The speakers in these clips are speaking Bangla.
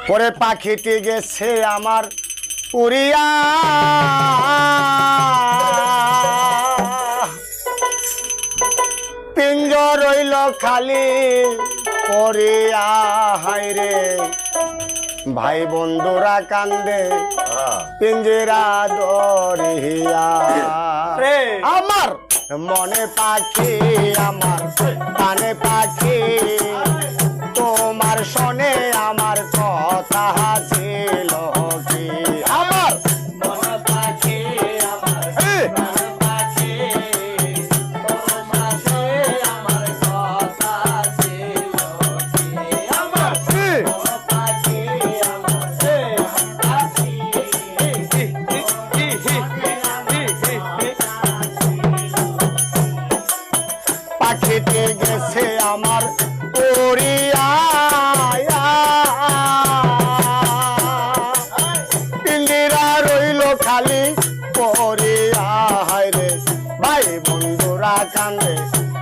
পরে পাখিটি গেছে আমার উড়িয়া পিঞ্জর রইল খালি পড়িয়া হায়রে ভাই বন্ধুরা কান্দে পিঞ্জরা দরিয়া আমার মনে পাখি আমার কানে পাখি তোমার শোনে আমার কথা ছিল কি আমার মনে পাখি আমার কানে পাখি তোমার শোনে আমার কথা ছিল কি আমার মনে পাখি আমার পাখিতে গেছে আমার উড়িয়া পিঞ্জিরা রইল খালি পড়িয়া হায়রে ভাই বন্ধুরা কান্দে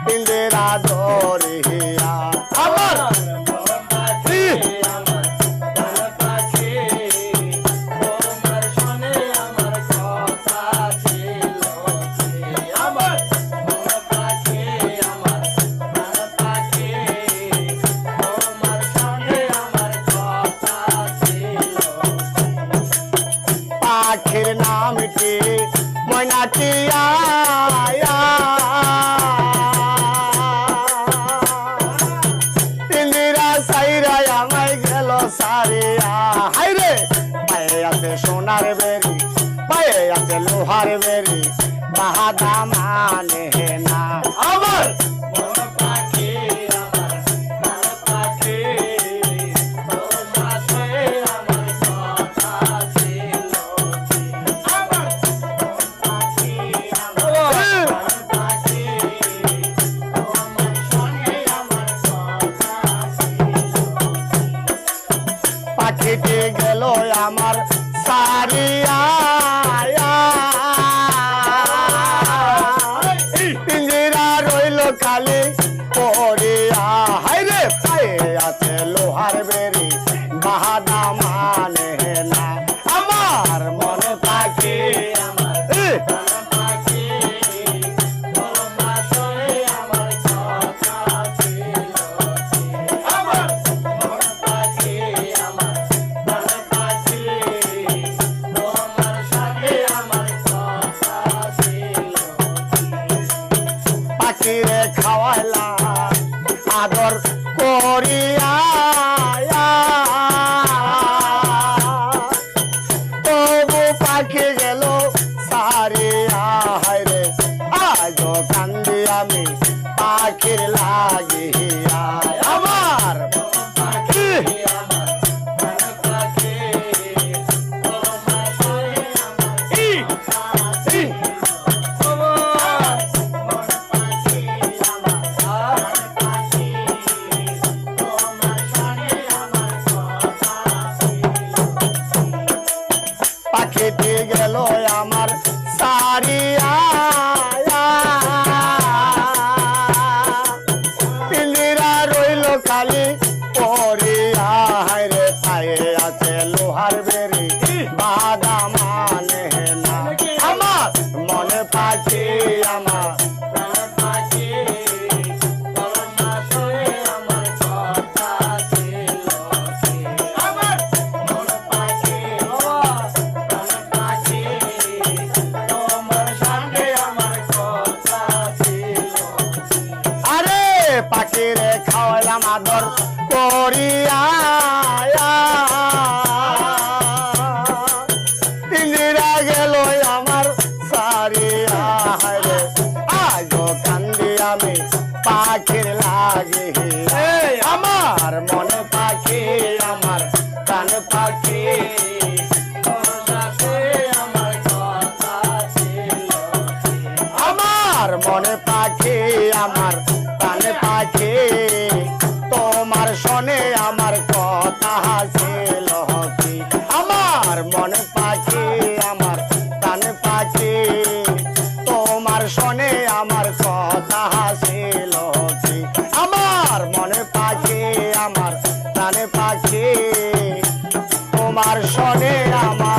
পিঞ্জিরা ধরিয়া আমার পাখির নামটি ময়নাটিয়া পিঞ্জিরা সাইরা আমায় গেল সারিয়া হায়রে পায়ে আছে সোনার বেরি পায়ে আছে লোহার বেরি বাহাদা মানে না আমার পাখিটি গেল আমার সারিয়া পিঞ্জিরা রইল খালি পড়িয়া হায়রে পায়ে আছে লোহার বেরি বাহাদা মানে না আমার মনে পাখি আমার পাখিরে খাওয়াইলা আদর করিয়া তোমার শোনে আমার